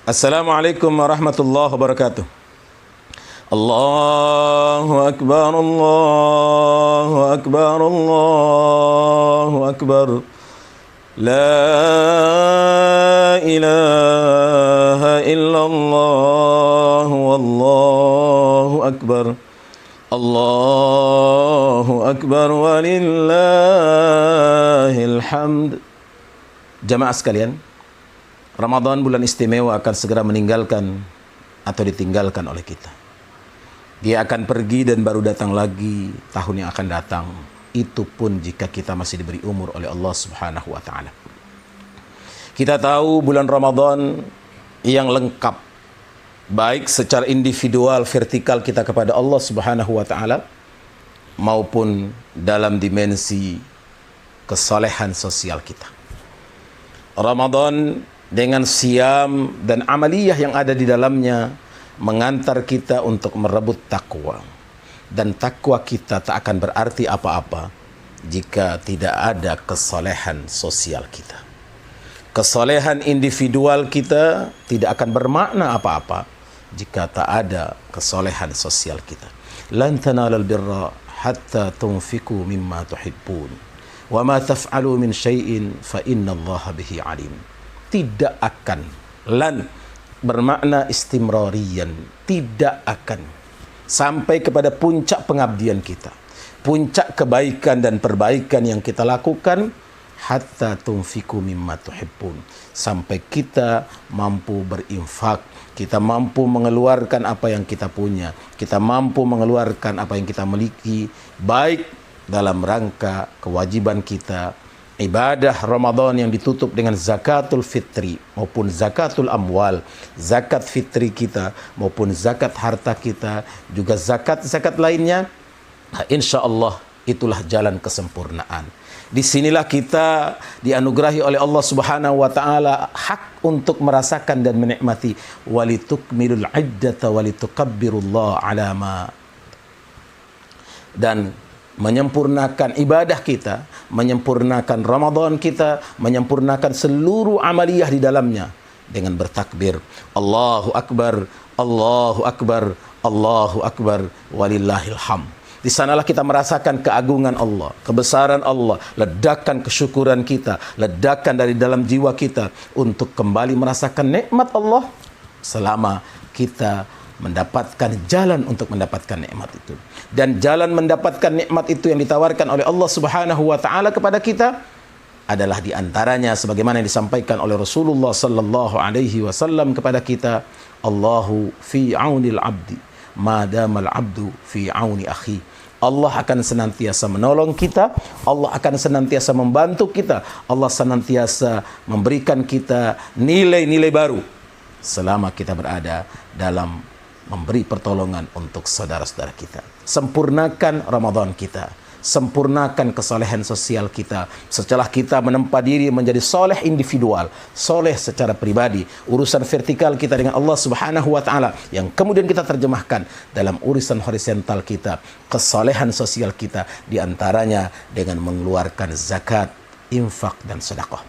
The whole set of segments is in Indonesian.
Assalamualaikum warahmatullahi wabarakatuh. Allahu Akbar, Allahu Akbar, Allahu Akbar. La ilaha illallah, wallahu akbar. Allahu Akbar walillahil hamd. Jamaah sekalian, Ramadan bulan istimewa akan segera meninggalkan atau ditinggalkan oleh kita. Dia akan pergi dan baru datang lagi tahun yang akan datang. Itu pun jika kita masih diberi umur oleh Allah Subhanahu wa taala. Kita tahu bulan Ramadan yang lengkap, baik secara individual vertikal kita kepada Allah Subhanahu wa taala maupun dalam dimensi kesalehan sosial kita. Ramadan dengan siam dan amaliyah yang ada di dalamnya mengantar kita untuk merebut takwa. Dan takwa kita tak akan berarti apa-apa jika tidak ada kesalehan sosial kita. Kesalehan individual kita tidak akan bermakna apa-apa jika tak ada kesalehan sosial kita. Lan tanalal birra hatta tunfiqu mimma tuhibbun. Wa ma taf'alu min syai'in fa innallaha bihi alim. Tidak akan, lan bermakna istimrariyan, tidak akan sampai kepada puncak pengabdian kita, puncak kebaikan dan perbaikan yang kita lakukan, hatta tunfiku mimma tuhibbun, sampai kita mampu berinfak, kita mampu mengeluarkan apa yang kita punya, kita mampu mengeluarkan apa yang kita miliki, baik dalam rangka kewajiban kita, ibadah Ramadan yang ditutup dengan zakatul fitri maupun zakatul amwal, zakat fitri kita maupun zakat harta kita, juga zakat-zakat lainnya. Nah, insya Allah itulah jalan kesempurnaan. Disinilah kita dianugerahi oleh Allah Subhanahu wa taala hak untuk merasakan dan menikmati walitukmilul iddata walitukabbirullaha ala ma, dan menyempurnakan ibadah kita, menyempurnakan Ramadan kita, menyempurnakan seluruh amaliyah di dalamnya dengan bertakbir Allahu Akbar, Allahu Akbar, Allahu Akbar walillahil hamd. Di sanalah kita merasakan keagungan Allah, kebesaran Allah, ledakan kesyukuran kita, ledakan dari dalam jiwa kita untuk kembali merasakan nikmat Allah selama kita mendapatkan jalan untuk mendapatkan nikmat itu. Dan jalan mendapatkan nikmat itu yang ditawarkan oleh Allah Subhanahu wa taala kepada kita adalah diantaranya sebagaimana yang disampaikan oleh Rasulullah sallallahu alaihi wasallam kepada kita, Allahu fi aunil abdi madamal abdu fi auni akhi. Allah akan senantiasa menolong kita, Allah akan senantiasa membantu kita, Allah senantiasa memberikan kita nilai-nilai baru selama kita berada dalam memberi pertolongan untuk saudara-saudara kita. Sempurnakan Ramadan kita, sempurnakan kesalehan sosial kita. Setelah kita menempa diri menjadi soleh individual, soleh secara pribadi, urusan vertikal kita dengan Allah Subhanahu wa taala yang kemudian kita terjemahkan dalam urusan horizontal kita, kesalehan sosial kita, diantaranya dengan mengeluarkan zakat, infak dan sedekah.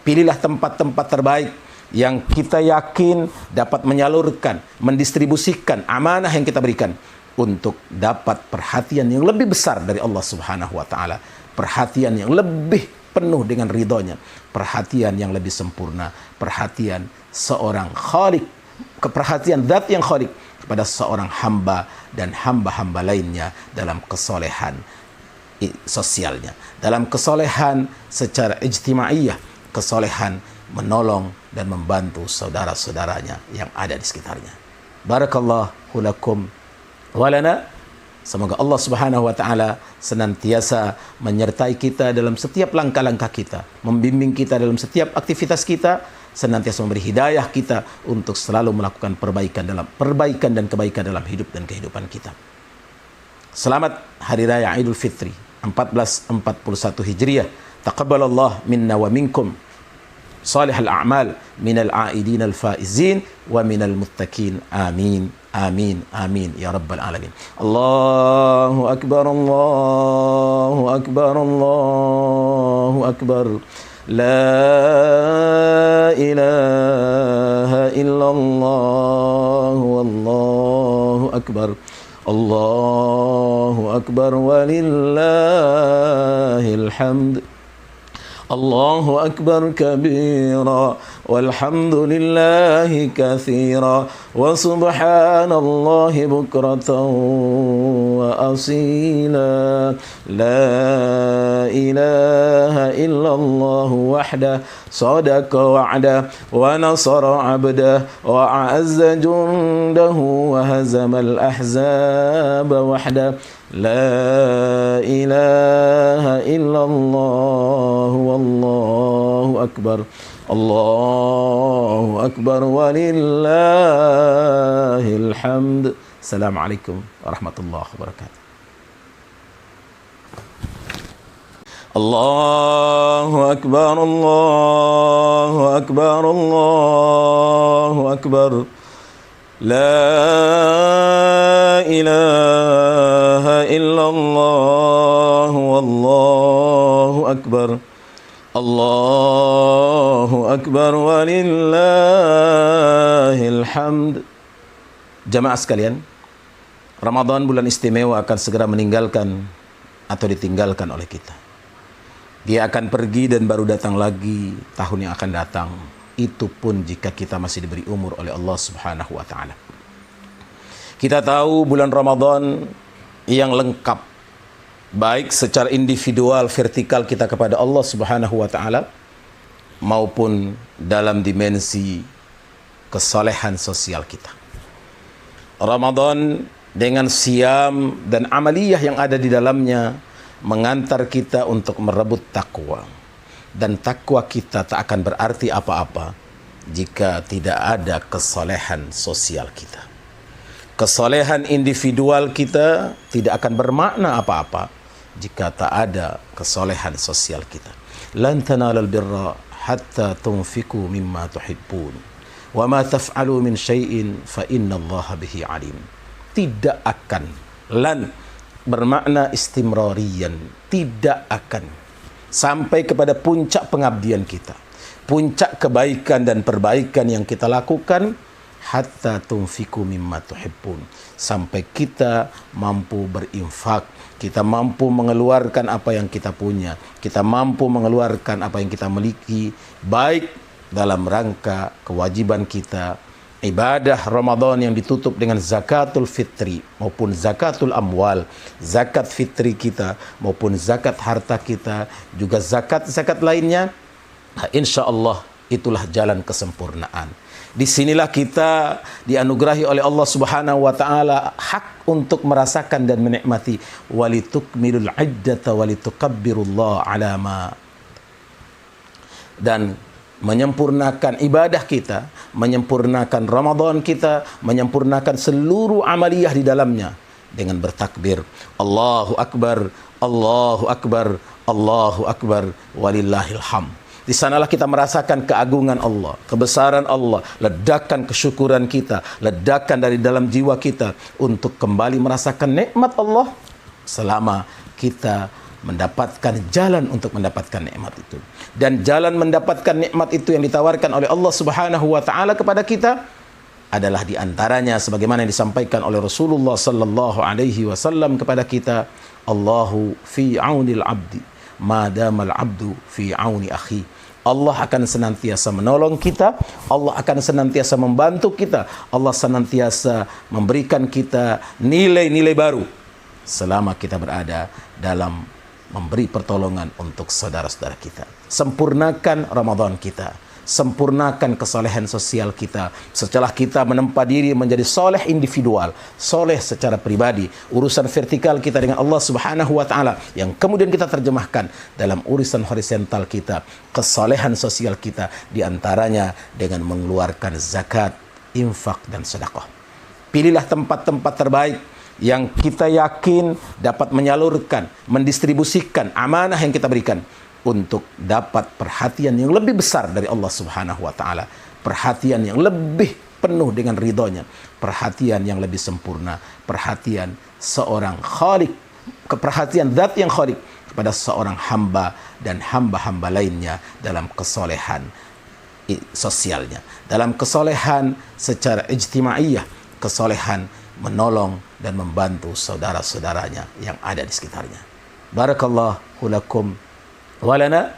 Pilihlah tempat-tempat terbaik yang kita yakin dapat menyalurkan, mendistribusikan amanah yang kita berikan untuk dapat perhatian yang lebih besar dari Allah Subhanahu wa taala, perhatian yang lebih penuh dengan ridhonya, perhatian yang lebih sempurna, perhatian seorang khalik, keperhatian zat yang khalik kepada seorang hamba dan hamba-hamba lainnya dalam kesolehan sosialnya, dalam kesolehan secara ijtimaiyah, kesolehan menolong dan membantu saudara-saudaranya yang ada di sekitarnya. Barakallahu lakum wa lana. Semoga Allah Subhanahu wa taala senantiasa menyertai kita dalam setiap langkah-langkah kita, membimbing kita dalam setiap aktivitas kita, senantiasa memberi hidayah kita untuk selalu melakukan perbaikan dan kebaikan dalam hidup dan kehidupan kita. Selamat Hari Raya Idul Fitri 1441 Hijriah. Taqabbalallah minna wa minkum صالح الأعمال من العائدين الفائزين ومن المتقين آمين آمين آمين يا رب العالمين. الله أكبر الله أكبر الله أكبر لا إله illallah wallahu akbar. Allahu akbar walillahil hamd. Allahu akbar kabira walhamdulillahi katsira wa subhanallahi bukratan wa asila. La ilaha illallah wahdah sadaqa wa'dah wa nasara 'abdah wa a'azza jundahu wa hazamal ahzaba wahdah. La ilaha illallah wallahu akbar. Allahu akbar walillahil hamd. Assalamualaikum warahmatullahi wabarakatuh. Allahu akbar, Allahu akbar, Allahu akbar. La ilaha illallah wallahu akbar. Allahu akbar walillahil hamd. Jamaah sekalian, Ramadan bulan istimewa akan segera meninggalkan atau ditinggalkan oleh kita. Dia akan pergi dan baru datang lagi tahun yang akan datang. Itu pun jika kita masih diberi umur oleh Allah Subhanahu wa taala. Kita tahu bulan Ramadan yang lengkap, baik secara individual vertikal kita kepada Allah Subhanahu wa taala maupun dalam dimensi kesalehan sosial kita. Ramadan dengan siam dan amaliyah yang ada di dalamnya mengantar kita untuk merebut takwa. Dan takwa kita tak akan berarti apa-apa jika tidak ada kesalehan sosial kita. Kesalehan individual kita tidak akan bermakna apa-apa jika tak ada kesalehan sosial kita. Lan tanalal birra hatta tunfiku mimma tuhibbun wa ma taf'alu min syai'in fa innallaha bihi alim. Tidak akan, lan bermakna istimrariyan, tidak akan sampai kepada puncak pengabdian kita, puncak kebaikan dan perbaikan yang kita lakukan, hatta tunfiku mimma tuhibbun, sampai kita mampu berinfak, kita mampu mengeluarkan apa yang kita punya, kita mampu mengeluarkan apa yang kita miliki, baik dalam rangka kewajiban kita, ibadah Ramadan yang ditutup dengan zakatul fitri maupun zakatul amwal, zakat fitri kita maupun zakat harta kita, juga zakat-zakat lainnya. Nah, insya Allah itulah jalan kesempurnaan. Disinilah kita dianugerahi oleh Allah Subhanahu wa taala hak untuk merasakan dan menikmati walitukmilul iddata walitukabbirullaha ala ma, dan menyempurnakan ibadah kita, menyempurnakan Ramadan kita, menyempurnakan seluruh amaliyah di dalamnya dengan bertakbir Allahu Akbar, Allahu Akbar, Allahu Akbar, walillahil hamd. Di sanalah kita merasakan keagungan Allah, kebesaran Allah, ledakan kesyukuran kita, ledakan dari dalam jiwa kita untuk kembali merasakan nikmat Allah selama kita mendapatkan jalan untuk mendapatkan nikmat itu. Dan jalan mendapatkan nikmat itu yang ditawarkan oleh Allah Subhanahu wa taala kepada kita adalah di antaranya sebagaimana yang disampaikan oleh Rasulullah sallallahu alaihi wasallam kepada kita, Allahu fi aunil abdi ma damal abdu fi auni akhi. Allah akan senantiasa menolong kita, Allah akan senantiasa membantu kita, Allah senantiasa memberikan kita nilai-nilai baru selama kita berada dalam memberi pertolongan untuk saudara-saudara kita. Sempurnakan Ramadan kita, sempurnakan kesalehan sosial kita. Setelah kita menempa diri menjadi soleh individual, soleh secara pribadi, urusan vertikal kita dengan Allah Subhanahu wa taala yang kemudian kita terjemahkan dalam urusan horizontal kita, kesalehan sosial kita, diantaranya dengan mengeluarkan zakat, infak dan sedekah. Pilihlah tempat-tempat terbaik yang kita yakin dapat menyalurkan, mendistribusikan amanah yang kita berikan untuk dapat perhatian yang lebih besar dari Allah Subhanahu wa taala, perhatian yang lebih penuh dengan ridhonya, perhatian yang lebih sempurna, perhatian seorang khalik, keperhatian zat yang khalik kepada seorang hamba dan hamba-hamba lainnya dalam kesolehan sosialnya, dalam kesolehan secara ijtimaiyah, kesolehan menolong dan membantu saudara-saudaranya yang ada di sekitarnya. Barakallahu lakum wa lana.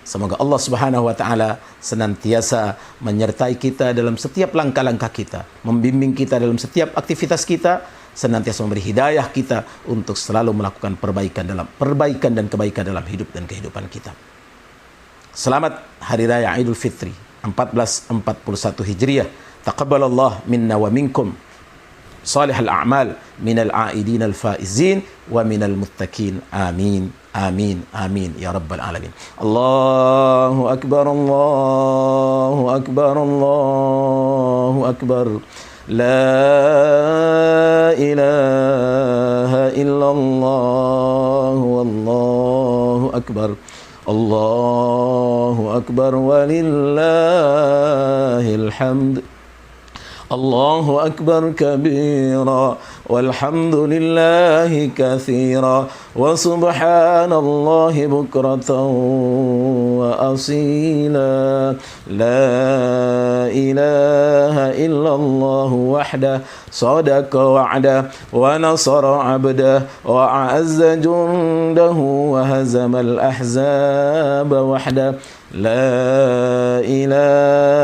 Semoga Allah Subhanahu wa taala senantiasa menyertai kita dalam setiap langkah-langkah kita, membimbing kita dalam setiap aktivitas kita, senantiasa memberi hidayah kita untuk selalu melakukan perbaikan dan kebaikan dalam hidup dan kehidupan kita. Selamat Hari Raya Idul Fitri 1441 Hijriah. Taqabbalallah minna wa minkum salihal a'mal minal a'idin al-faizin wa minal muttaqin. Amin. Amin. Amin. Ya Rabbal Alamin. Allahu Akbar. Allahu Akbar. Allahu Akbar. La ilaha illallah. Wallahu Akbar. Allahu Akbar. Walillahil hamd. Allahu Akbar kabira walhamdulillahi kathira wa subhanallahi bukratan wa asila. La ilaha illallah wahdah sadaqa wa'dah wa nasara 'abdah wa a'azza jundahu wa hazamal ahzaba wahdah. La ilaha